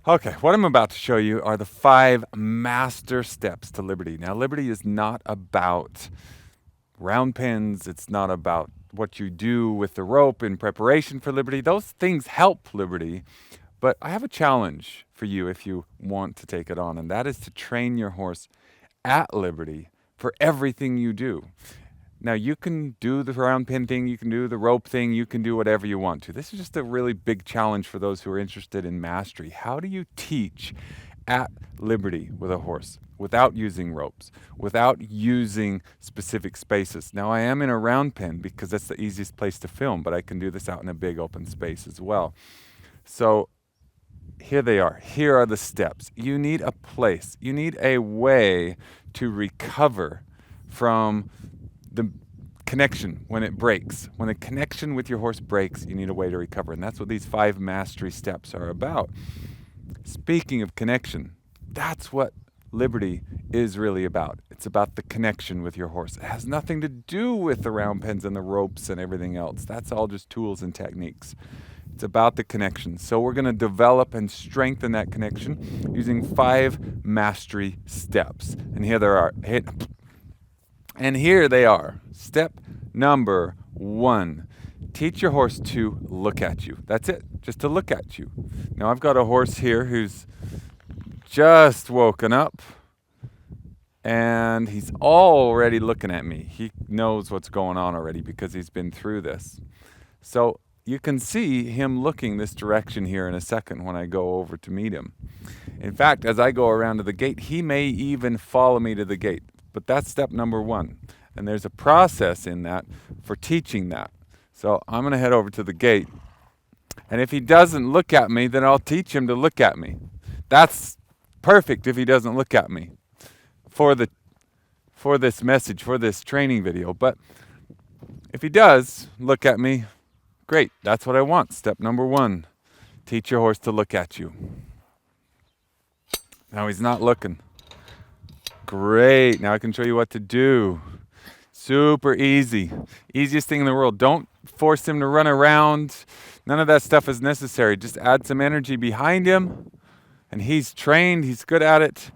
Okay, what I'm about to show you are the 5 master steps to liberty. Now, liberty is not about round pins. It's not about what you do with the rope in preparation for liberty. Those things help liberty. But I have a challenge for you if you want to take it on, and that is to train your horse at liberty for everything you do. Now, you can do the round pin thing, you can do the rope thing, you can do whatever you want to. This is just a really big challenge for those who are interested in mastery. How do you teach at liberty with a horse without using ropes, without using specific spaces? Now, I am in a round pen because that's the easiest place to film, but I can do this out in a big open space as well. So, here they are. Here are the steps. You need a place, you need a way to recover from the connection when it breaks. When the connection with your horse breaks, you need a way to recover. And that's what these 5 mastery steps are about. Speaking of connection, that's what liberty is really about. It's about the connection with your horse. It has nothing to do with the round pens and the ropes and everything else. That's all just tools and techniques. It's about the connection. So we're going to develop and strengthen that connection using 5 mastery steps. And here there are. And here they are. Step number 1. Teach your horse to look at you. That's it, just to look at you. Now I've got a horse here who's just woken up and he's already looking at me. He knows what's going on already because he's been through this. So you can see him looking this direction here in a second when I go over to meet him. In fact, as I go around to the gate, he may even follow me to the gate. But that's step number 1. And there's a process in that for teaching that. So I'm going to head over to the gate. And if he doesn't look at me, then I'll teach him to look at me. That's perfect if he doesn't look at me for this message, for this training video. But if he does look at me, great. That's what I want. Step number 1. Teach your horse to look at you. Now he's not looking. Great. Now I can show you what to do. Super easy. Easiest thing in the world. Don't force him to run around. None of that stuff is necessary. Just add some energy behind him. And he's trained. He's good at it.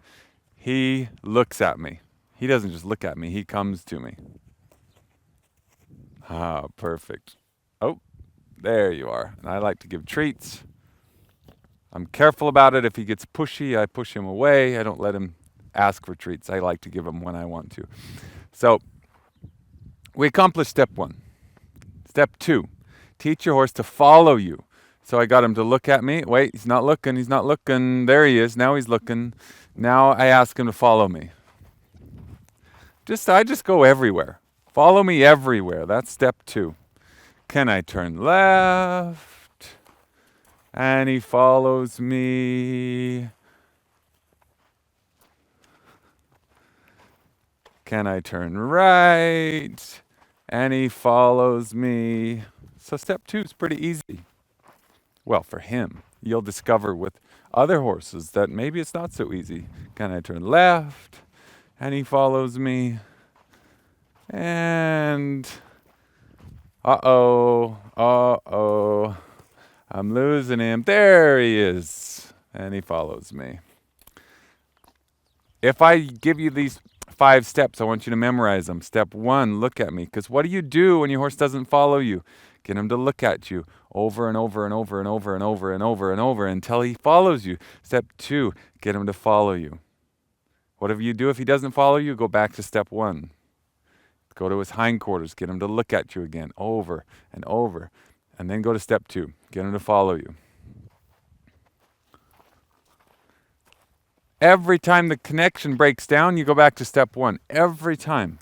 He looks at me. He doesn't just look at me. He comes to me. Ah, perfect. Oh, there you are. And I like to give treats. I'm careful about it. If he gets pushy, I push him away. I don't let him ask for treats. I like to give them when I want to. So we accomplished step 1. Step 2, teach your horse to follow you. So I got him to look at me. Wait, he's not looking. He's not looking. There he is. Now he's looking. Now I ask him to follow me. I just go everywhere. Follow me everywhere. That's step 2. Can I turn left? And he follows me. Can I turn right? And he follows me. So step 2 is pretty easy. Well, for him. You'll discover with other horses that maybe it's not so easy. Can I turn left? And he follows me. And uh-oh. I'm losing him. There he is. And he follows me. If I give you these 5 steps, I want you to memorize them. Step 1, look at me. Because what do you do when your horse doesn't follow you? Get him to look at you over and over and over and over and over and over and over until he follows you. Step 2, get him to follow you. Whatever you do, if he doesn't follow you, go back to step 1. Go to his hindquarters. Get him to look at you again over and over. And then go to step 2. Get him to follow you. Every time the connection breaks down, you go back to step 1. Every time.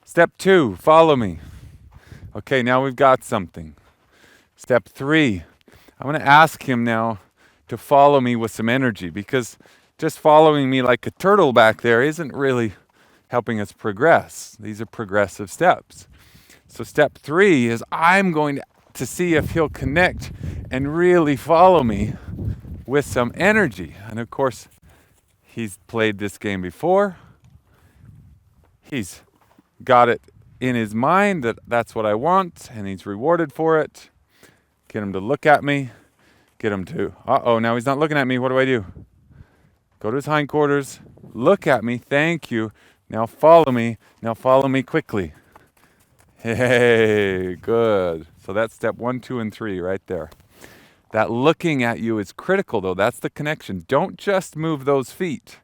Step 2, follow me. Okay, now we've got something. Step 3, I'm going to ask him now to follow me with some energy because just following me like a turtle back there isn't really helping us progress. These are progressive steps. So step 3 is I'm going to see if he'll connect and really follow me with some energy. And of course, he's played this game before. He's got it in his mind that that's what I want, and he's rewarded for it. Get him to look at me. Get him to. Uh-oh, now he's not looking at me. What do I do? Go to his hindquarters. Look at me. Thank you. Now follow me. Now follow me quickly. Hey, good. So that's step 1, 2, and 3 right there. That looking at you is critical, though. That's the connection. Don't just move those feet.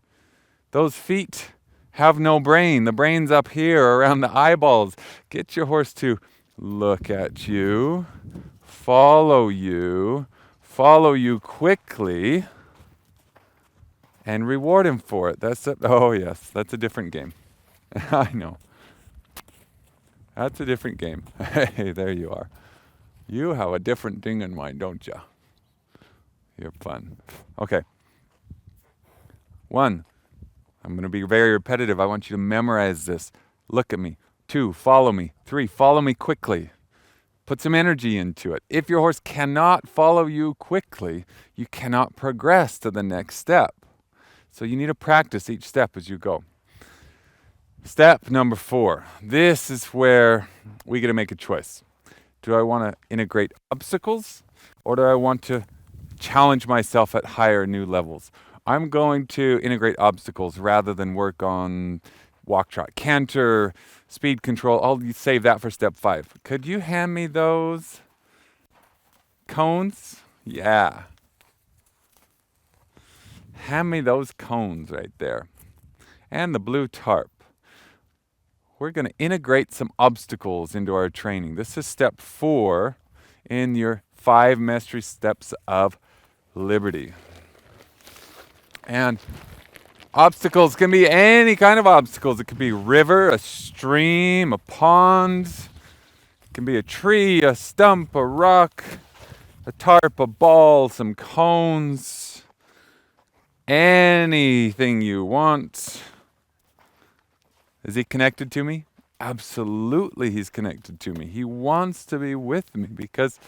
Those feet have no brain. The brain's up here around the eyeballs. Get your horse to look at you, follow you quickly, and reward him for it. Oh yes, that's a different game. I know. That's a different game. Hey, there you are. You have a different thing in mind, don't you? You're fun. Okay. 1, I'm going to be very repetitive. I want you to memorize this. Look at me. 2, follow me. 3, follow me quickly. Put some energy into it. If your horse cannot follow you quickly, you cannot progress to the next step. So you need to practice each step as you go. Step number 4. This is where we get to make a choice. Do I want to integrate obstacles, or do I want to challenge myself at higher new levels? I'm going to integrate obstacles rather than work on walk, trot, canter, speed control. I'll save that for step 5. Could you hand me those cones? Yeah. Hand me those cones right there. And the blue tarp. We're going to integrate some obstacles into our training. This is step 4 in your 5 mastery steps of liberty. And obstacles can be any kind of obstacles. It could be a river, a stream, a pond. It can be a tree, a stump, a rock, a tarp, a ball, some cones. Anything you want. Is he connected to me? Absolutely, he's connected to me. He wants to be with me because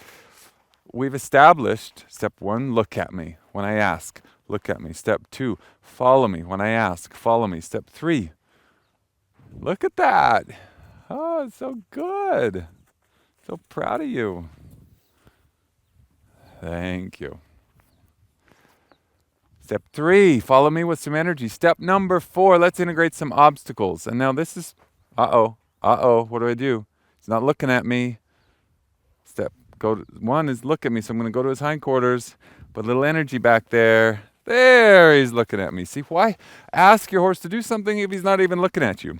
we've established step 1, look at me when I ask. Look at me. Step 2, follow me when I ask. Follow me. Step 3, look at that. Oh, it's so good. So proud of you. Thank you. Step 3, follow me with some energy. Step number 4, let's integrate some obstacles. And now this is, what do I do? He's not looking at me. Step 1 is look at me, so I'm going to go to his hindquarters, put a little energy back there. There, he's looking at me. See, why ask your horse to do something if he's not even looking at you?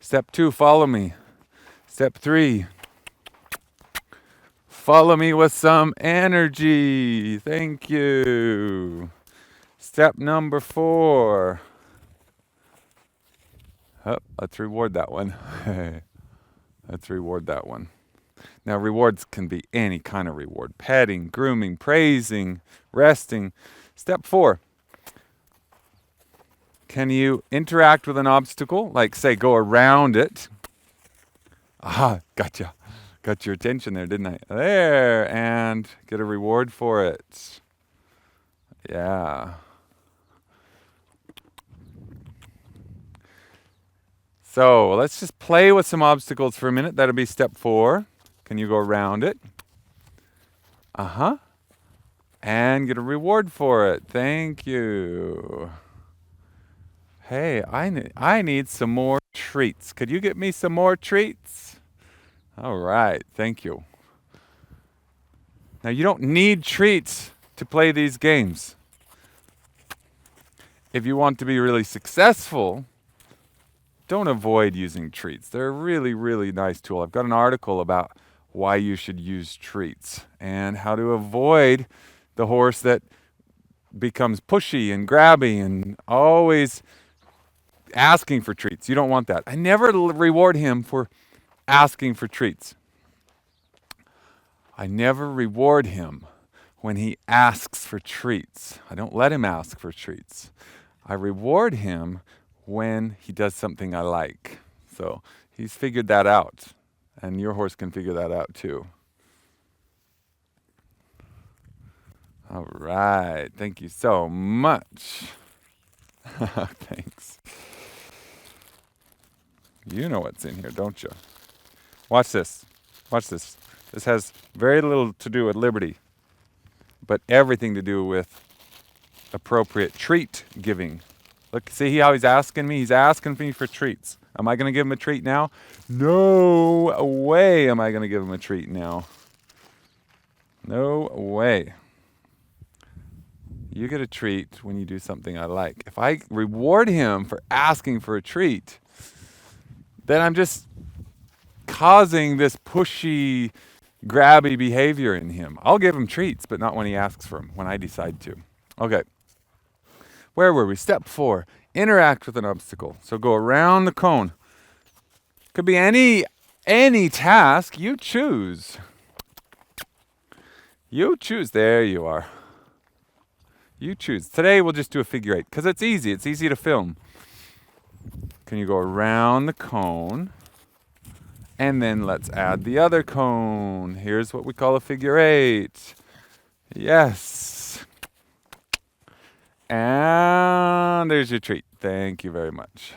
Step 2, follow me. Step 3, follow me with some energy. Thank you. Step number 4. Oh, let's reward that one. Let's reward that one. Now, rewards can be any kind of reward. Petting, grooming, praising, resting. Step 4. Can you interact with an obstacle? Like, say, go around it. Ah, gotcha. Got your attention there, didn't I? There, and get a reward for it. Yeah. So let's just play with some obstacles for a minute. That'll be step 4. Can you go around it? And get a reward for it. Thank you. Hey, I need some more treats. Could you get me some more treats? All right, thank you. Now, you don't need treats to play these games. If you want to be really successful, don't avoid using treats. They're a really, really nice tool. I've got an article about why you should use treats and how to avoid the horse that becomes pushy and grabby and always asking for treats. You don't want that. I never reward him for asking for treats. I never reward him when he asks for treats. I don't let him ask for treats. I reward him when he does something I like. So he's figured that out. And your horse can figure that out too. All right. Thank you so much. Thanks. You know what's in here, don't you? Watch this. Watch this. This has very little to do with liberty. but everything to do with appropriate treat giving. Look, see how he's asking me? He's asking me for treats. Am I going to give him a treat now? No way am I going to give him a treat now. No way. You get a treat when you do something I like. If I reward him for asking for a treat, then I'm just causing this pushy, grabby behavior in him. I'll give him treats, but not when he asks for them, when I decide to. Okay. Where were we? Step 4, interact with an obstacle. So go around the cone. Could be any task you choose. You choose. There you are. You choose. Today we'll just do a figure 8 because it's easy. It's easy to film. Can you go around the cone? And then let's add the other cone. Here's what we call a figure 8. Yes. And there's your treat. Thank you very much.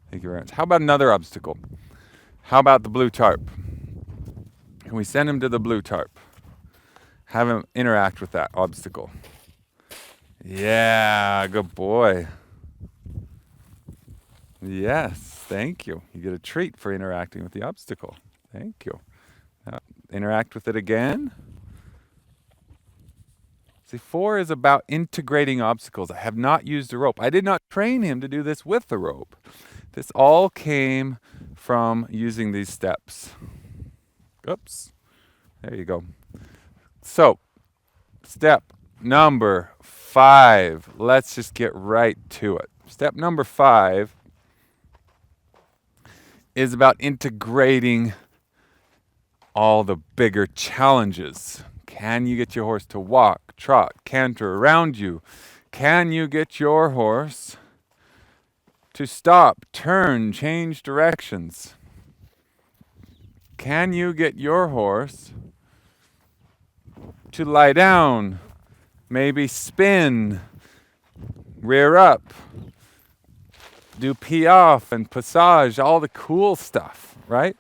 Thank you very much. How about another obstacle? How about the blue tarp? Can we send him to the blue tarp? Have him interact with that obstacle. Yeah, good boy. Yes, thank you. You get a treat for interacting with the obstacle. Thank you. Now, interact with it again. See, 4 is about integrating obstacles. I have not used a rope. I did not train him to do this with the rope. This all came from using these steps. Oops. There you go. So, step number 5. Let's just get right to it. Step number 5 is about integrating all the bigger challenges. Can you get your horse to walk, trot, canter around you? Can you get your horse to stop, turn, change directions? Can you get your horse to lie down, maybe spin, rear up, do piaffe and passage, all the cool stuff, right?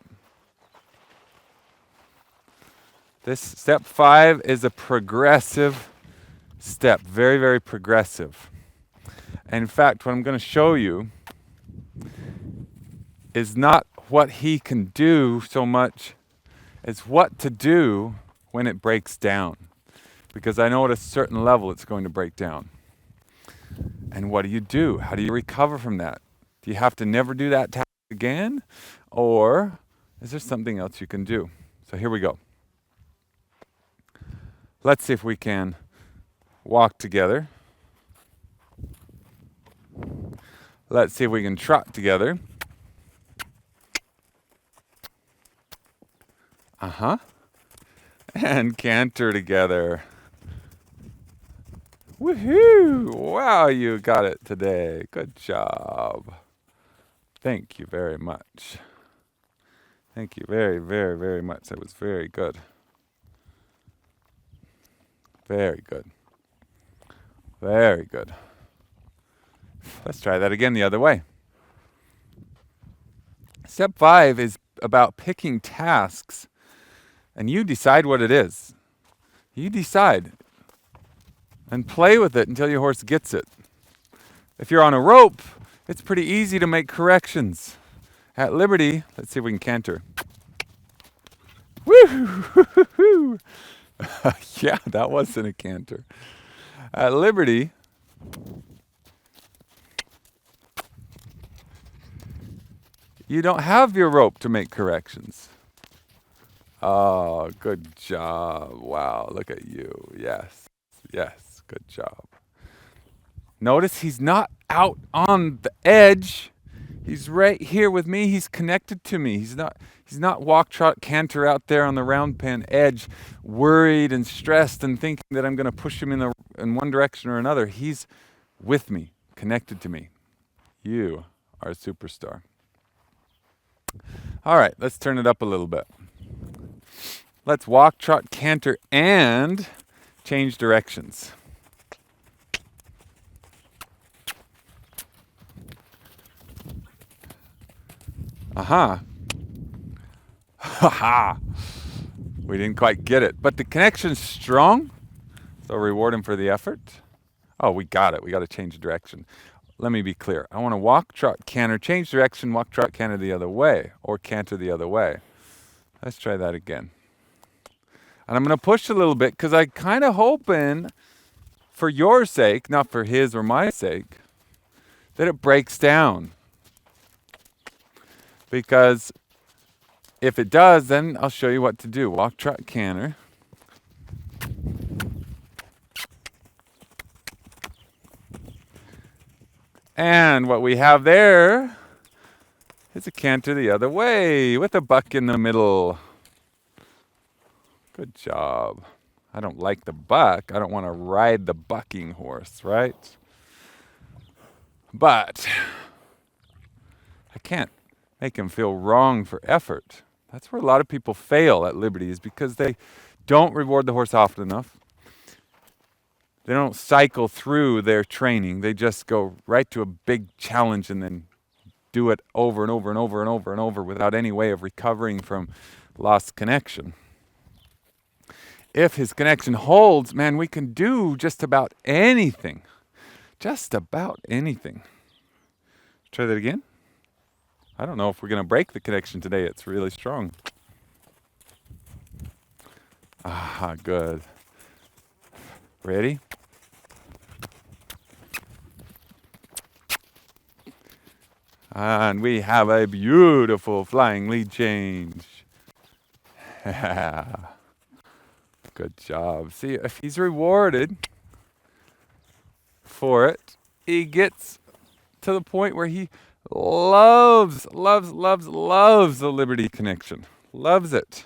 This step 5 is a progressive step, very, very progressive. And in fact, what I'm going to show you is not what he can do so much as what to do when it breaks down. Because I know at a certain level it's going to break down. And what do you do? How do you recover from that? Do you have to never do that task again? Or is there something else you can do? So here we go. Let's see if we can walk together. Let's see if we can trot together. And canter together. Woohoo! Wow, you got it today. Good job. Thank you very much. Thank you very, very, very much. That was very good. Very good. Very good. Let's try that again the other way. Step 5 is about picking tasks, and you decide what it is. You decide. And play with it until your horse gets it. If you're on a rope, it's pretty easy to make corrections. At liberty, let's see if we can canter. Woo! Yeah, that wasn't a canter. At liberty, you don't have your rope to make corrections. Oh, good job. Wow, look at you. Yes, yes, good job. Notice he's not out on the edge. He's right here with me. He's connected to me. He's not walk, trot, canter out there on the round pen edge, worried and stressed and thinking that I'm going to push him in one direction or another. He's with me, connected to me. You are a superstar. All right, let's turn it up a little bit. Let's walk, trot, canter, and change directions. Aha. Ha ha. We didn't quite get it, but the connection's strong. So reward him for the effort. Oh, we got it. We got to change direction. Let me be clear. I want to walk, trot, canter, change direction, walk, trot, canter the other way, or canter the other way. Let's try that again. And I'm going to push a little bit because I kind of hoping, for your sake, not for his or my sake, that it breaks down. Because if it does, then I'll show you what to do. Walk, trot, canter. And what we have there is a canter the other way with a buck in the middle. Good job. I don't like the buck. I don't want to ride the bucking horse, right? But I can't make him feel wrong for effort. That's where a lot of people fail at Liberty, is because they don't reward the horse often enough. They don't cycle through their training. They just go right to a big challenge and then do it over and over and over and over and over without any way of recovering from lost connection. If his connection holds, man, we can do just about anything. Just about anything. Try that again. I don't know if we're going to break the connection today. It's really strong. Ah, good. Ready? And we have a beautiful flying lead change. Good job. See, if he's rewarded for it, he gets to the point where he loves the Liberty connection. Loves it.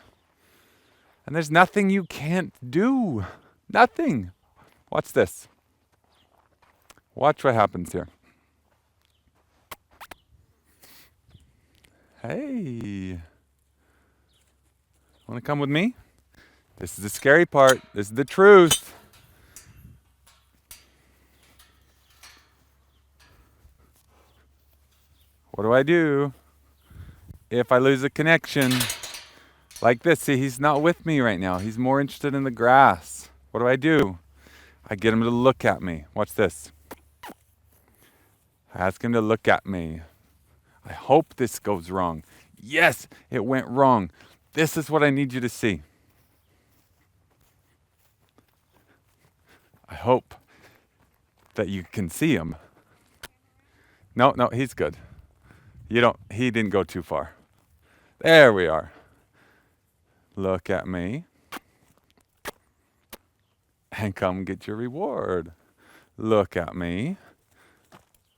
And there's nothing you can't do. Nothing. Watch this. Watch what happens here. Hey. Want to come with me? This is the scary part. This is the truth. What do I do if I lose a connection? Like this. See, he's not with me right now. He's more interested in the grass. What do? I get him to look at me. Watch this. I ask him to look at me. I hope this goes wrong. Yes, it went wrong. This is what I need you to see. I hope that you can see him. No, he's good. He didn't go too far. There we are. Look at me. And come get your reward. Look at me.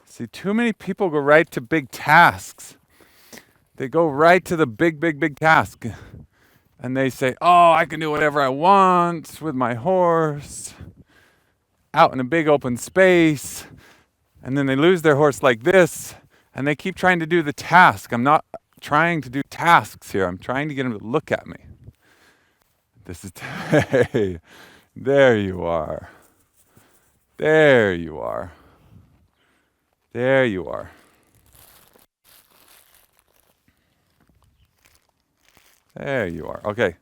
See, too many people go right to big tasks. They go right to the big task. And they say, oh, I can do whatever I want with my horse out in a big open space. And then they lose their horse like this. And they keep trying to do the task. I'm not trying to do tasks here. I'm trying to get him to look at me. This is, hey, there you are. There you are. There you are. There you are. Okay.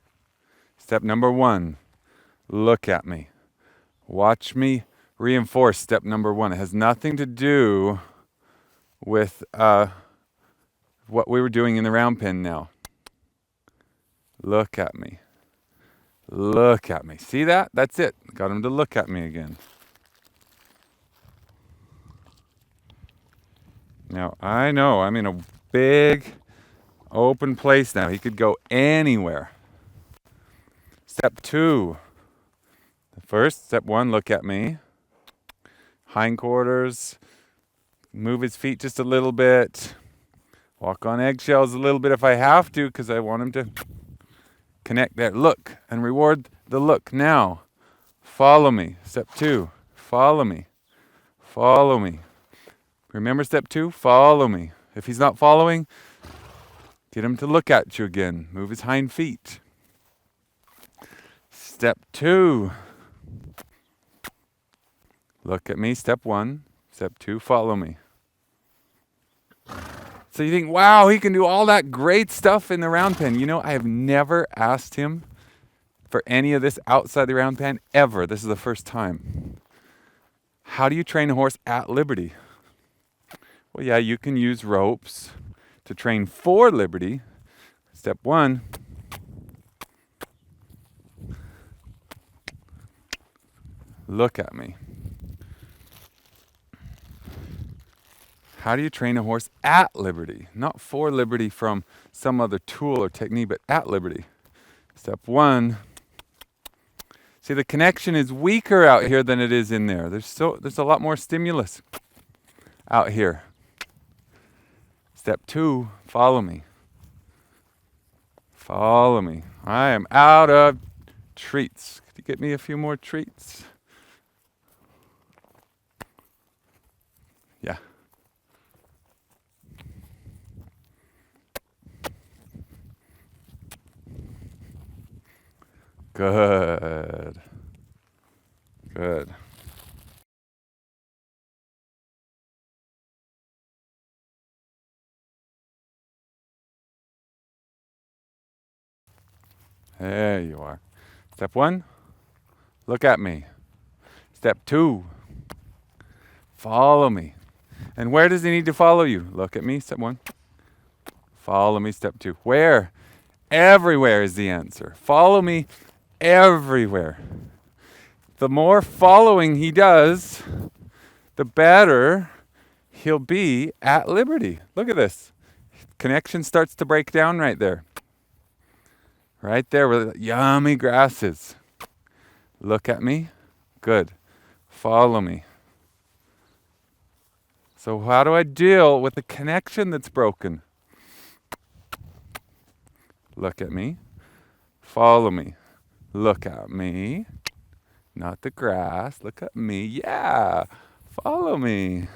Step number 1. Look at me. Watch me reinforce step number 1. It has nothing to do with what we were doing in the round pen now. Look at me. Look at me. See that? That's it. Got him to look at me again. Now, I know I'm in a big open place now. He could go anywhere. Step 2. First, step 1, look at me. Hindquarters. Move his feet just a little bit. Walk on eggshells a little bit if I have to, because I want him to connect there. Look and reward the look. Now, follow me. Step 2, follow me. Follow me. Remember step 2? Follow me. If he's not following, get him to look at you again. Move his hind feet. Step 2. Look at me. Step 1. Step 2. Follow me. So you think, wow, he can do all that great stuff in the round pen. You know, I have never asked him for any of this outside the round pen ever. This is the first time. How do you train a horse at liberty? Well, yeah, you can use ropes to train for liberty. Step one, look at me. How do you train a horse at liberty? Not for liberty from some other tool or technique, but at liberty. Step one. See, the connection is weaker out here than it is in there. There's a lot more stimulus out here. Step two, follow me. Follow me. I am out of treats. Could you get me a few more treats? Yeah. Good. Good. There you are. Step one, look at me. Step two, follow me. And where does he need to follow you? Look at me, step one. Follow me, step two. Where? Everywhere is the answer. Follow me everywhere. The more following he does, the better he'll be at liberty. Look at this. Connection starts to break down right there. Right there where the yummy grass is. Look at me. Good. Follow me. So how do I deal with the connection that's broken? Look at me. Follow me. Look at me. Not the grass. Look at me. Yeah. Follow me.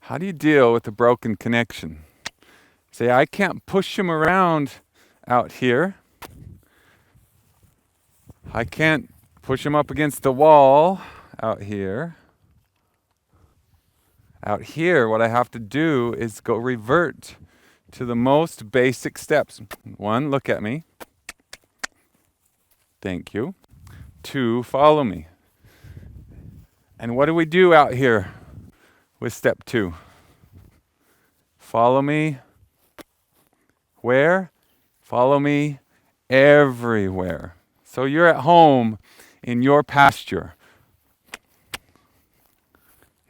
How do you deal with the broken connection? Say, I can't push him around out here. I can't push him up against the wall out here. Out here, what I have to do is go revert to the most basic steps. One, look at me. Thank you. Two, follow me. And what do we do out here with step two? Follow me. Where? Follow me everywhere. So you're at home in your pasture.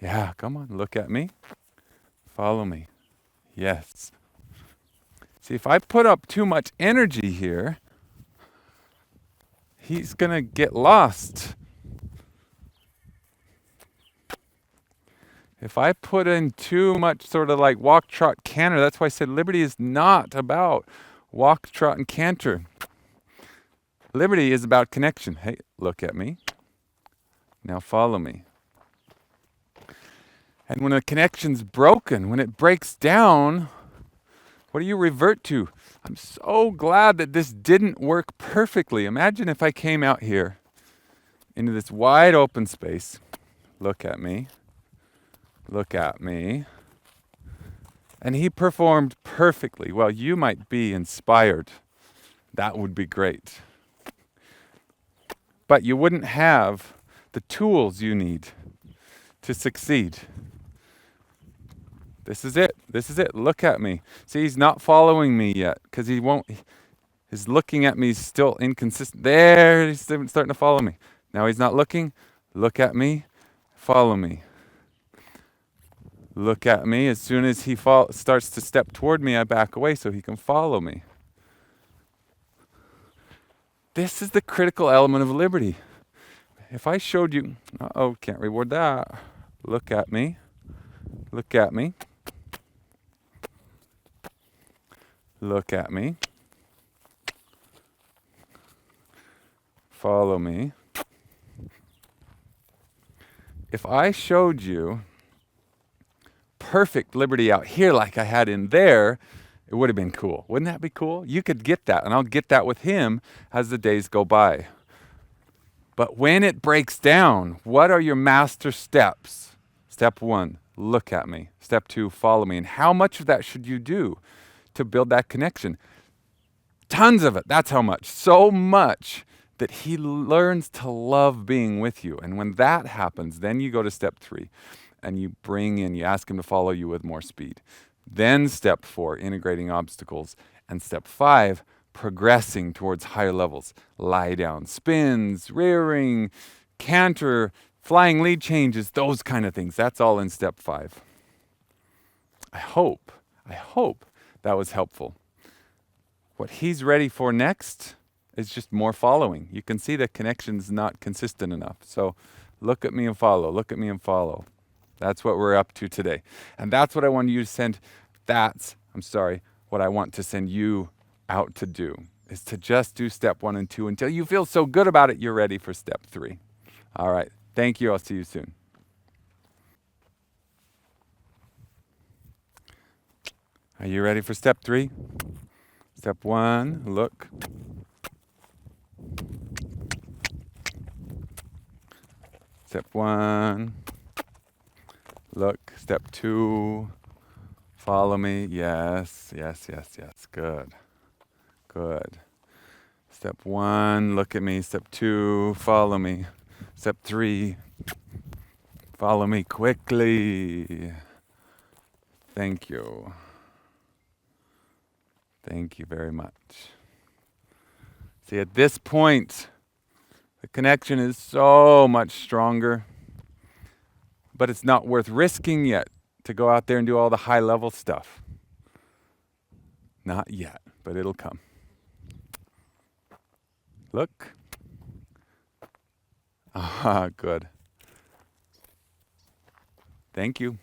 Yeah, come on, look at me. Follow me. Yes. See, if I put up too much energy here, he's going to get lost. If I put in too much sort of like walk, trot, canter, that's why I said liberty is not about walk, trot, and canter. Liberty is about connection. Hey, look at me. Now follow me. And when a connection's broken, when it breaks down, what do you revert to? I'm so glad that this didn't work perfectly. Imagine if I came out here into this wide open space. Look at me. Look at me. And he performed perfectly. Well, you might be inspired. That would be great. But you wouldn't have the tools you need to succeed. This is it. This is it. Look at me. See, he's not following me yet because he won't. He's looking at me still inconsistent. There, he's starting to follow me. Now he's not looking. Look at me. Follow me. Look at me. As soon as he starts to step toward me, I back away so he can follow me. This is the critical element of liberty. If I showed you, can't reward that. Look at me. Look at me. Look at me. Follow me. If I showed you perfect liberty out here like I had in there, it would have been cool. Wouldn't that be cool? You could get that, and I'll get that with him as the days go by. But when it breaks down, what are your master steps? Step one, look at me. Step two, follow me. And how much of that should you do to build that connection? Tons of it. That's how much. So much that he learns to love being with you. And when that happens, then you go to step 3 and you you ask him to follow you with more speed. Then step 4, integrating obstacles. And step 5, progressing towards higher levels. Lie down spins, rearing, canter, flying lead changes, those kind of things. That's all in step 5. I hope that was helpful. What he's ready for next is just more following. You can see the connection's not consistent enough. So look at me and follow. Look at me and follow. That's what we're up to today. And that's what I want you to send. What I want to send you out to do is to just do step 1 and 2 until you feel so good about it, you're ready for step 3. All right. Thank you. I'll see you soon. Are you ready for step 3? Step 1, look. Step 1, look. Step 2, follow me. Yes. Good. Step 1, look at me. Step 2, follow me. Step 3, follow me quickly. Thank you. Thank you very much. See, at this point, the connection is so much stronger, but it's not worth risking yet to go out there and do all the high-level stuff. Not yet, but it'll come. Look. Good. Thank you.